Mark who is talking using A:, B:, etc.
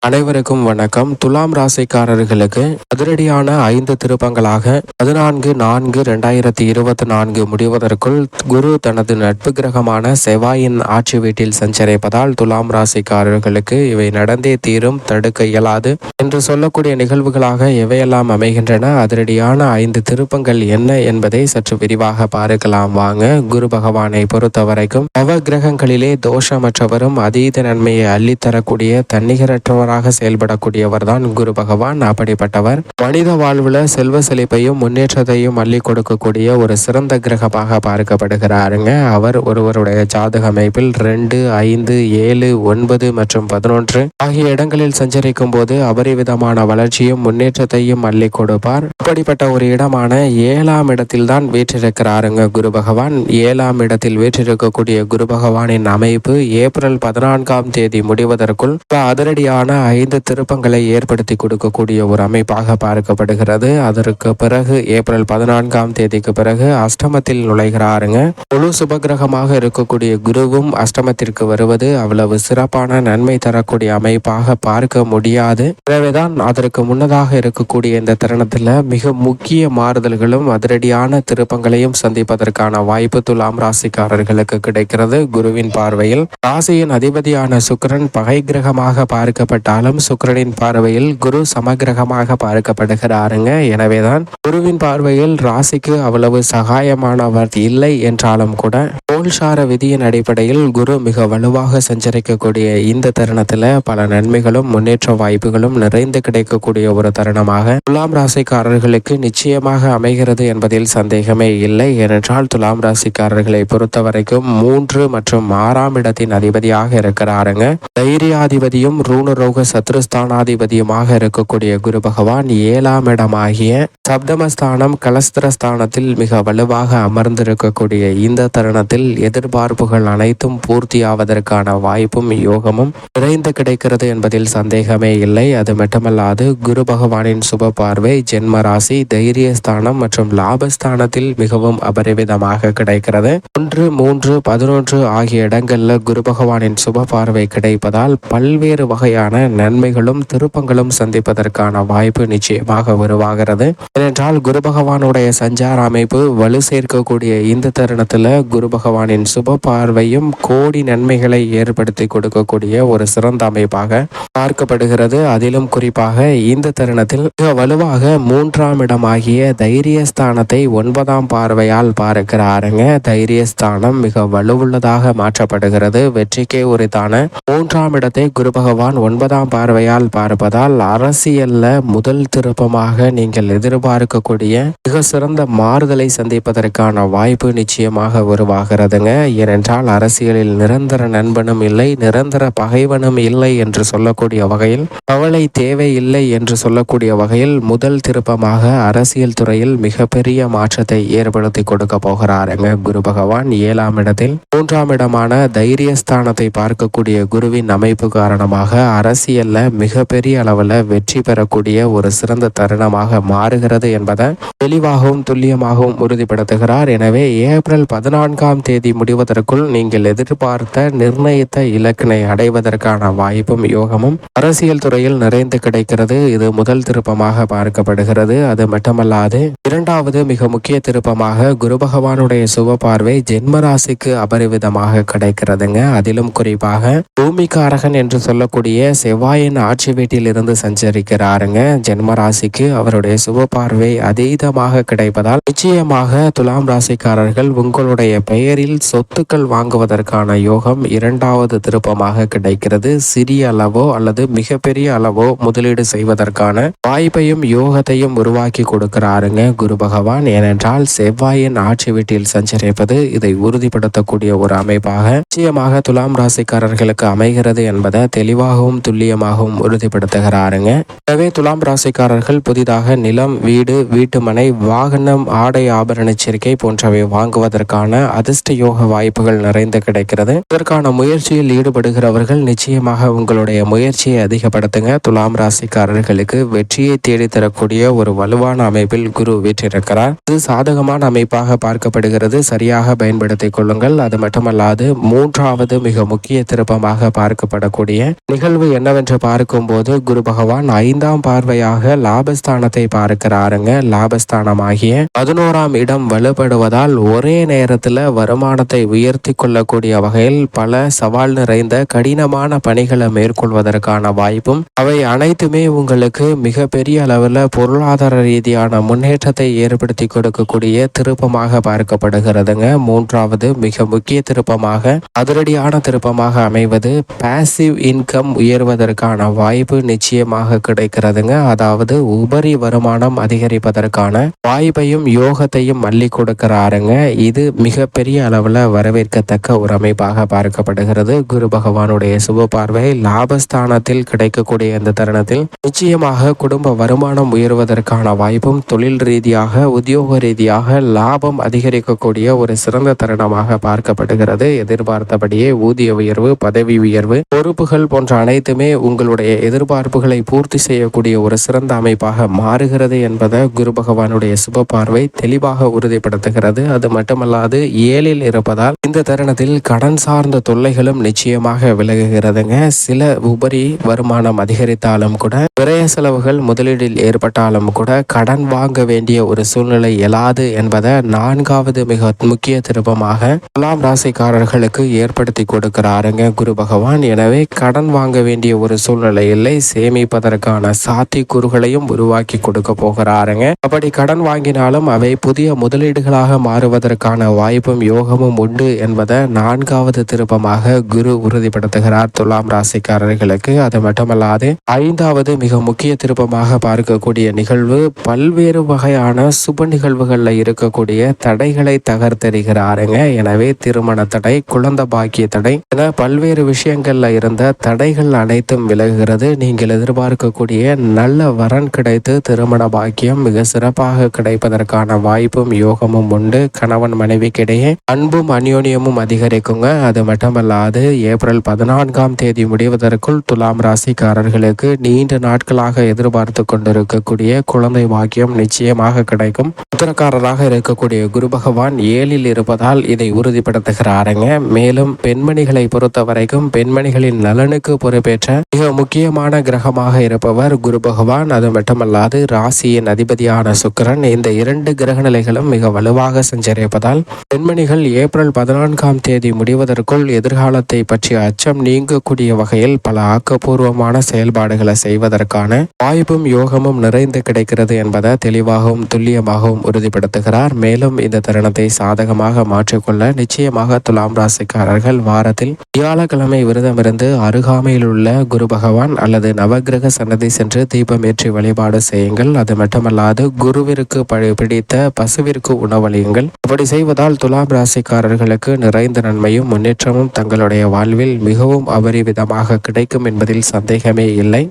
A: அனைவருக்கும் வணக்கம். துலாம் ராசிக்காரர்களுக்கு அதிரடியான 5 திருப்பங்களாக 14/4/2024 முடிவதற்குள் குரு தனது நட்பு கிரகமான செவ்வாயின் ஆட்சி வீட்டில் சஞ்சரிப்பதால் துலாம் ராசிக்காரர்களுக்கு இவை நடந்தே தீரும், தடுக்க இயலாது என்று சொல்லக்கூடிய நிகழ்வுகளாக எவையெல்லாம் அமைகின்றன, அதிரடியான 5 திருப்பங்கள் என்ன என்பதை சற்று விரிவாக பார்க்கலாம் வாங்க. குரு பகவானை பொறுத்தவரைக்கும் நவ கிரகங்களிலே தோஷமற்றவரும் அதீத நன்மையை அள்ளித்தரக்கூடிய தன்னிகரற்றவராக செயல்படக்கூடியவர் தான் குரு பகவான். அப்படிப்பட்டவர் மனித வாழ்வுல செல்வ செழிப்பையும் முன்னேற்றத்தையும் அள்ளி கொடுக்கக்கூடிய ஒரு சிறந்த கிரகமாக பார்க்கப்படுகிறாருங்க. அவர் ஒருவருடைய ஜாதக அமைப்பில் 2, 5, 7, 9 மற்றும் 11 ஆகிய இடங்களில் சஞ்சரிக்கும் போது அபரிவிதமான வளர்ச்சியும் முன்னேற்றத்தையும் அள்ளி கொடுப்பார். அப்படிப்பட்ட ஒரு இடமான 7ஆம் இடத்தில் தான் வீற்றிருக்கிறாருங்க குரு பகவான். 7ஆம் இடத்தில் வீற்றிருக்கக்கூடிய குரு பகவானின் அமைப்பு ஏப்ரல் 14ஆம் தேதி முடிவதற்குள் அதிரடியான 5 திருப்பங்களை ஏற்படுத்தி கொடுக்கக்கூடிய ஒரு அமைப்பாக பார்க்கப்படுகிறது. அதற்கு பிறகு ஏப்ரல் 14ஆம் தேதிக்கு பிறகு அஷ்டமத்தில் நுழைகிறாருங்க. முழு சுபகிரகமாக இருக்கக்கூடிய குருவும் அஷ்டமத்திற்கு வருவது அவ்வளவு சிறப்பான நன்மை தரக்கூடிய அமைப்பாக பார்க்க முடியாது. எனவேதான் அதற்கு முன்னதாக இருக்கக்கூடிய இந்த தருணத்தில் மிக முக்கிய மாறுதல்களும் அதிரடியான திருப்பங்களையும் சந்திப்பதற்கான வாய்ப்பு துலாம் ராசிக்காரர்களுக்கு கிடைக்கிறது. குருவின் பார்வையில் ராசியின் அதிபதியான சுக்கிரன் பகை கிரகமாக பார்க்கப்பட்டாலும் சுக்கிரனின் பார்வையில் குரு சமகிரகமாக பார்க்கப்படுகிறாருங்க. எனவேதான் குருவின் பார்வையில் ராசிக்கு அவ்வளவு சகாயமானவர் இல்லை என்றாலும் கூட கோல்சார விதியின் அடிப்படையில் குரு மிக வலுவாக சஞ்சரிக்கக்கூடிய இந்த தருணத்தில் பல நன்மைகளும் முன்னேற்ற வாய்ப்புகளும் நிறைந்து கிடைக்கக்கூடிய ஒரு தருணமாக துலாம் ராசிக்காரர்களுக்கு நிச்சயமாக அமைகிறது என்பதில் சந்தேகமே இல்லை. ஏனென்றால் துலாம் ராசிக்காரர்களை பொறுத்தவரைக்கும் 3 மற்றும் 6ஆம் இடத்தின் அதிபதியாக இருக்கிறாருங்க. தைரியாதிபதியும் ரூணரோக சத்ருஸ்தானாதிபதியுமாக இருக்கக்கூடிய குரு பகவான் 7ஆம் இடமாகிய சப்தமஸ்தானம் கலஸ்திரஸ்தானத்தில் மிக வலுவாக அமர்ந்திருக்கக்கூடிய இந்த தருணத்தில் எதிர்பார்ப்புகள் அனைத்தும் பூர்த்தியாவதற்கான வாய்ப்பும் யோகமும் நிறைந்து கிடைக்கிறது என்பதில் சந்தேகமே இல்லை. அது மட்டுமல்லாது குரு பகவானின் சுப பார்வை ஜென்ம ராசி, தைரியஸ்தானம் மற்றும் லாபஸ்தானத்தில் மிகவும் அபரிவிதமாக கிடைக்கிறது. 1, 3, 11 ஆகிய இடங்கள்ல குரு பகவானின் சுப பார்வை கிடைப்பதால் பல்வேறு வகையான நன்மைகளும் திருப்பங்களும் சந்திப்பதற்கான வாய்ப்பு நிச்சயமாக உருவாகிறது. ஏனென்றால் குரு பகவானுடைய சஞ்சார அமைப்பு வலு சேர்க்கக்கூடிய இந்த தருணத்துல குரு பகவானின் சுப பார்வையும் கோடி நன்மைகளை ஏற்படுத்தி கொடுக்கக்கூடிய ஒரு சிறந்த அமைப்பாக பார்க்கப்படுகிறது. அதிலும் குறிப்பாக இந்த தருணத்தில் மிக வலுவாக 3ஆம் இடமாகிய தைரியஸ்தானத்தை 9ஆம் பார்வையால் பார்க்கிறாருங்க. தைரியஸ்தானம் மிக வலுவுள்ளதாக மாற்றப்படுகிறது. வெற்றிக்கே உரித்தான 3ஆம் இடத்தை குரு பகவான் 9ஆம் பார்வையால் பார்ப்பதால் அரசியல்ல முதல் திருப்பமாக நீங்கள் எதிர்பார்க்கக்கூடிய மிக சிறந்த மாறுதலை சந்திப்பதற்கான வாய்ப்பு நிச்சயமாக உருவாகிறதுங்க. ஏனென்றால் அரசியலில் நிரந்தர நண்பனும் இல்லை, நிரந்தர பகைவனும் இல்லை என்று சொல்லக்கூடிய வகையில், கவலை தேவையில்லை என்று சொல்லக்கூடிய வகையில் முதல் திருப்பமாக அரசியல் துறையில் மிகப்பெரிய மாற்றத்தை ஏற்படுத்தி கொடுக்க போகிறாருங்க குரு பகவான். 7ஆம் இடத்தில் 3ஆம் இடமான தைரியஸ்தானத்தை பார்க்கக்கூடிய குருவின் அமைப்பு காரணமாக அரசியல்ல மிகப்பெரிய அளவில் வெற்றி பெறக்கூடிய ஒரு சிறந்த தருணமாக மாறுகிறது என்பதை தெளிவாகவும் துல்லியமாகவும் உறுதிப்படுத்துகிறார். எனவே ஏப்ரல் 14ஆம் தேதி முடிவதற்குள் நீங்கள் எதிர்பார்த்த நிர்ணயித்த இலக்கினை அடைவதற்கான வாய்ப்பும் யோகமும் அரசியல் துறையில் நிறைந்து கிடைக்கிறது. இது முதல் திருப்பமாக பார்க்கப்படுகிறது. அது மட்டுமல்லாது இரண்டாவது மிக முக்கிய திருப்பமாக குரு பகவானுடைய சுப பார்வை ஜென்மராசிக்கு அபரிவிதமாக கிடைக்கிறதுங்க. அதிலும் குறிப்பாக பூமிகாரகன் என்று சொல்லக்கூடிய செவ்வாயின் ஆட்சி வீட்டில் இருந்து சஞ்சரிக்கிறாருங்க. ஜென்ம ராசிக்கு அவருடைய சுப பார்வை அதீதமாக கிடைப்பதால் நிச்சயமாக துலாம் ராசிக்காரர்கள் உங்களுடைய பெயரில் சொத்துக்கள் வாங்குவதற்கான யோகம் இரண்டாவது திருப்பமாக கிடைக்கிறது. சிறிய அளவோ அல்லது மிகப்பெரிய அளவோ முதலீடு செய்வதற்கான வாய்ப்பையும் யோகத்தையும் உருவாக்கி கொடுக்கிறாருங்க குரு பகவான். ஏனென்றால் செவ்வாயின் ஆட்சி வீட்டில் சஞ்சரிப்பது இதை உறுதிப்படுத்தக்கூடிய ஒரு அமைப்பாக நிச்சயமாக துலாம் ராசிக்காரர்களுக்கு அமைகிறது என்பதை தெளிவாகவும் துல்லியமாகவும் உறுதிப்படுத்துகிறாருங்க. எனவே துலாம் ராசிக்காரர்கள் புதிதாக நிலம், வீடு, வீட்டுமனை, வாகனம், ஆடை ஆபரண சேர்க்கை போன்றவை வாங்குவதற்கான அதிர்ஷ்ட யோக வாய்ப்புகள் நிறைந்து கிடைக்கிறது. இதற்கான முயற்சியில் ஈடுபடுகிறவர்கள் நிச்சயமாக உங்களுடைய முயற்சியை அதிகப்படுத்துங்க. துலாம் ராசிக்காரர்களுக்கு வெற்றியை தேடித்தரக்கூடிய ஒரு வலுவான அமைப்பில் குரு வீற்றிருக்கிறார். இது சாதகமான அமைப்பாக பார்க்கப்படுகிறது. சரியாக பயன்படுத்திக் கொள்ளுங்கள். அது மட்டுமல்லாது மூன்றாவது மிக முக்கிய திருப்பமாக பார்க்கப்படக்கூடிய நிகழ்வு என்ன என்னவென்று பார்க்கும்போது குரு பகவான் 5ஆம் பார்வையாக லாபஸ்தானத்தை பார்க்கிறாருங்க. லாபஸ்தானமாகிய 11ஆம் இடம் வலுப்படுவதால் ஒரே நேரத்தில் வருமானத்தை உயர்த்தி கொள்ளக்கூடிய வகையில் பல சவால் நிறைந்த கடினமான பணிகளை மேற்கொள்வதற்கான வாய்ப்பும் அவை அனைத்துமே உங்களுக்கு மிகப்பெரிய அளவில் பொருளாதார ரீதியான முன்னேற்றத்தை ஏற்படுத்தி கொடுக்கக்கூடிய திருப்பமாக பார்க்கப்படுகிறதுங்க. மூன்றாவது மிக முக்கிய திருப்பமாக அதிரடியான திருப்பமாக அமைவது பாசிவ் இன்கம் உயர்வதற்கான வாய்ப்பு நிச்சயமாக கிடைக்கிறதுங்க. அதாவது உபரி வருமானம் அதிகரிப்பதற்கான வாய்ப்பையும் யோகத்தையும் அள்ளி கொடுக்கிறாருங்க. இது மிகப்பெரிய அளவில் வரவேற்கத்தக்க ஒரு அமைப்பாக பார்க்கப்படுகிறது. குரு பகவானுடைய சுப பார்வை லாபஸ்தானத்தில் கிடைக்கக்கூடிய இந்த தருணத்தில் நிச்சயமாக குடும்ப வருமானம் உயர்வதற்கான வாய்ப்பும் தொழில் ரீதியாக உத்தியோக ரீதியாக லாபம் அதிகரிக்கக்கூடிய ஒரு சிறந்த தருணமாக பார்க்கப்படுகிறது. எதிர்பார்த்தபடியே ஊதிய உயர்வு, பதவி உயர்வு, பொறுப்புகள் போன்ற அனைத்துமே உங்களுடைய எதிர்பார்ப்புகளை பூர்த்தி செய்யக்கூடிய ஒரு சிறந்த அமைப்பாக மாறுகிறது என்பதை குரு பகவானுடைய சுப பார்வை தெளிவாக உறுதிப்படுத்துகிறது. அது மட்டுமல்லாது 7ல் இருப்பதால் இந்த தருணத்தில் கடன் சார்ந்த தொல்லைகளும் நிச்சயமாக விலகுகிறதுங்க. சில உபரி வருமானம் அதிகரித்தாலும் கூட விரய செலவுகள் முதலீடில் ஏற்பட்டாலும் கூட கடன் வாங்க வேண்டிய ஒரு சூழ்நிலை எழாது என்பதை 4வது மிக முக்கிய திருப்பமாக துலாம் ராசிக்காரர்களுக்கு ஏற்படுத்தி கொடுக்கிறாருங்க குரு பகவான். எனவே கடன் வாங்க வேண்டிய ஒரு சூழ்நிலை இல்லை, சேமிப்பதற்கான சாத்தியக்கூறுகளையும் உருவாக்கி கொடுக்க போகிறாருங்க. அப்படி கடன் வாங்கினாலும் அவை புதிய முதலீடுகளாக மாறுவதற்கான வாய்ப்பும் யோகமும் உண்டு என்பதை 4வது திருப்பமாக குரு உறுதிப்படுத்துகிறார் துலாம் ராசிக்காரர்களுக்கு. அது மட்டுமல்லாது 5வது மிக முக்கிய திருப்பமாக பார்க்கக்கூடிய நிகழ்வு பல்வேறு வகையான சுப நிகழ்வுகளில் இருக்கக்கூடிய தடைகளை தகர்த்தெறிகிறாருங்க. எனவே திருமண தடை, குழந்தை பாக்கிய தடை என பல்வேறு விஷயங்கள்ல இருந்த தடைகள் அனைத்தும் விலகுகிறது. நீங்கள் எதிர்பார்க்கக்கூடிய நல்ல வரன் கிடைத்து திருமண பாக்கியம் மிக சிறப்பாக கிடைப்பதற்கான வாய்ப்பும் யோகமும் உண்டு. கணவன் மனைவிக்கிடையே அன்பும் அந்யோன்யமும் அதிகரிக்குங்க. அது மட்டுமல்லாது ஏப்ரல் 14ஆம் தேதி முடிவதற்குள் துலாம் ராசிக்காரர்களுக்கு நீண்ட நாட்களாக எதிர்பார்த்து கொண்டிருக்கக்கூடிய குழந்தை பாக்கியம் நிச்சயமாக கிடைக்கும். உத்தரக்காரராக இருக்கக்கூடிய குரு பகவான் 7ல் இருப்பதால் இதை உறுதிப்படுத்துகிறாருங்க. மேலும் பெண்மணிகளை பொறுத்த வரைக்கும் பெண்மணிகளின் நலனுக்கு பொறுப்பேற்ற மிக முக்கியமான கிரகமாக இருப்பவர் குரு பகவான். அது மட்டுமல்லாது ராசியின் அதிபதியான சுக்கிரன். இந்த 2 கிரக நிலைகளும் மிக வலுவாக சஞ்சரிப்பதால் பெண்மணிகள் ஏப்ரல் 14ஆம் தேதி முடிவதற்குள் எதிர்காலத்தை பற்றிய அச்சம் நீங்கக்கூடிய வகையில் பல ஆக்கப்பூர்வமான செயல்பாடுகளை செய்வதற்கான வாய்ப்பும் யோகமும் நிறைந்து கிடைக்கிறது என்பதை தெளிவாகவும் துல்லியமாகவும் உறுதிப்படுத்துகிறார். மேலும் இந்த தருணத்தை சாதகமாக மாற்றிக்கொள்ள நிச்சயமாக துலாம் ராசிக்காரர்கள் வாரத்தில் வியாழக்கிழமை விரதமிருந்து அருகாமையில் உள்ள குரு பகவான் அல்லது நவகிரக சன்னதி சென்று தீபம் ஏற்றி வழிபாடு செய்யுங்கள். அது மட்டுமல்லாது குருவிற்கு பிடித்த பசுவிற்கு உணவளியுங்கள். அப்படி செய்வதால் துலாம் ராசிக்காரர்களுக்கு நிறைந்த நன்மையும் முன்னேற்றமும் தங்களுடைய வாழ்வில் மிகவும் அபரிவிதமாக கிடைக்கும் என்பதில் சந்தேகமே இல்லை.